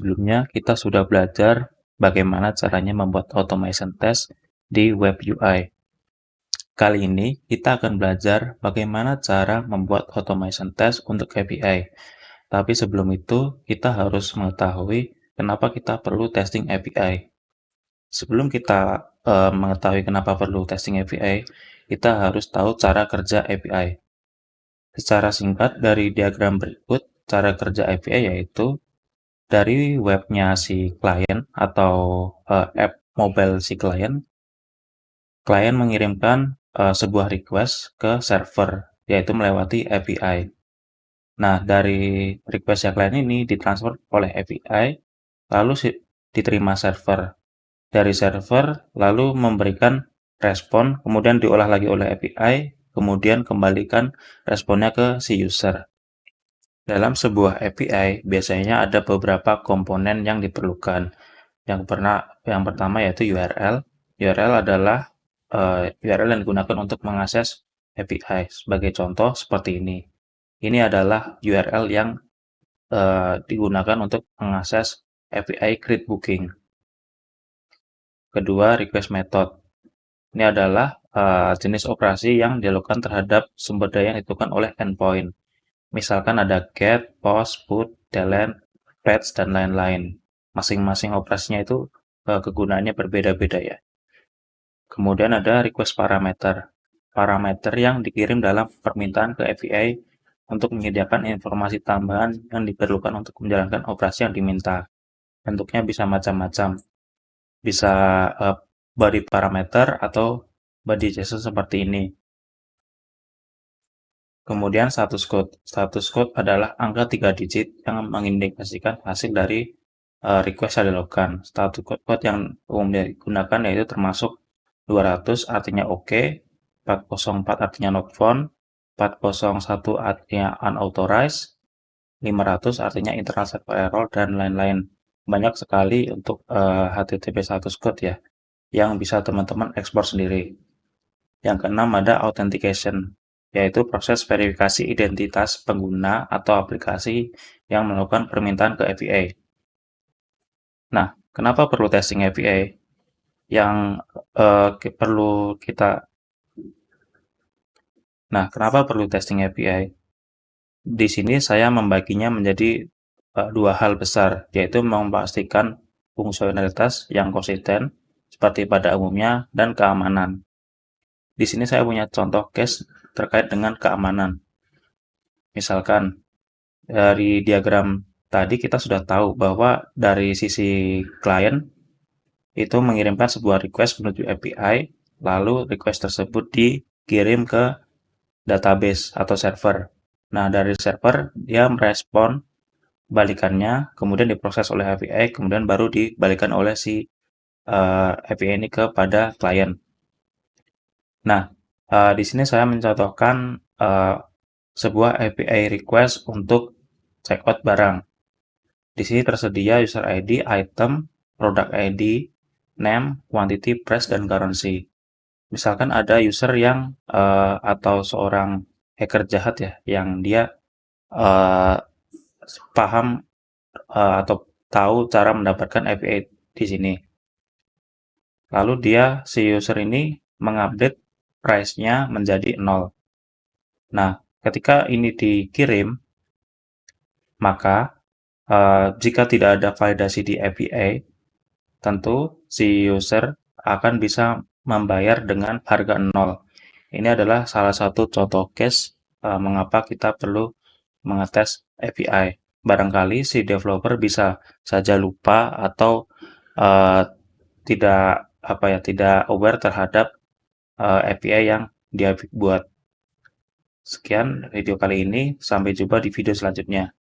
sebelumnya kita sudah belajar bagaimana caranya membuat automation test di web UI. Kali ini kita akan belajar bagaimana cara membuat automation test untuk API. Tapi sebelum itu, kita harus mengetahui kenapa kita perlu testing API. Sebelum kita mengetahui kenapa perlu testing API, kita harus tahu cara kerja API. Secara singkat dari diagram berikut, cara kerja API yaitu dari webnya si klien atau app mobile si klien mengirimkan sebuah request ke server, yaitu melewati API. Nah, dari request yang klien ini ditransfer oleh API, lalu diterima server. Dari server, lalu memberikan respon, kemudian diolah lagi oleh API, kemudian kembalikan responnya ke si user. Dalam sebuah API, biasanya ada beberapa komponen yang diperlukan. Yang pertama yaitu URL. URL adalah URL yang digunakan untuk mengakses API. Sebagai contoh seperti ini. Ini adalah URL yang digunakan untuk mengakses API create booking. Kedua, request method. Ini adalah jenis operasi yang dilakukan terhadap sumber daya yang ditentukan oleh endpoint. Misalkan ada get, post, put, delete, fetch, dan lain-lain. Masing-masing operasinya itu kegunaannya berbeda-beda ya. Kemudian ada request parameter. Parameter yang dikirim dalam permintaan ke API untuk menyediakan informasi tambahan yang diperlukan untuk menjalankan operasi yang diminta. Bentuknya bisa macam-macam. Bisa body parameter atau body JSON seperti ini. Kemudian status code. Status code adalah angka 3 digit yang mengindikasikan hasil dari request yang dilakukan. Status code yang umumnya digunakan yaitu termasuk 200 artinya OK, 404 artinya not found, 401 artinya unauthorized, 500 artinya internal server error, dan lain-lain. Banyak sekali untuk HTTP status code ya, yang bisa teman-teman ekspor sendiri. Yang keenam ada authentication, yaitu proses verifikasi identitas pengguna atau aplikasi yang melakukan permintaan ke API. Nah, kenapa perlu testing API? Kenapa perlu testing API? Di sini saya membaginya menjadi dua hal besar, yaitu memastikan fungsionalitas yang konsisten seperti pada umumnya dan keamanan. Di sini saya punya contoh case terkait dengan keamanan. Misalkan dari diagram tadi kita sudah tahu bahwa dari sisi klien itu mengirimkan sebuah request menuju API, lalu request tersebut dikirim ke database atau server. Nah, dari server dia merespon balikannya, kemudian diproses oleh API, kemudian baru dibalikan oleh si API ini kepada klien. Nah, di sini saya mencontohkan sebuah API request untuk checkout barang. Di sini tersedia user ID, item, product ID, name, quantity, price, dan currency. Misalkan ada user yang atau seorang hacker jahat ya, yang dia paham atau tahu cara mendapatkan API di sini. Lalu si user ini mengupdate price-nya menjadi 0. Nah, ketika ini dikirim, maka jika tidak ada validasi di API, tentu si user akan bisa membayar dengan harga 0. Ini adalah salah satu contoh case mengapa kita perlu mengetes API. Barangkali si developer bisa saja lupa atau tidak aware terhadap API yang dia buat. Sekian video kali ini, sampai jumpa di video selanjutnya.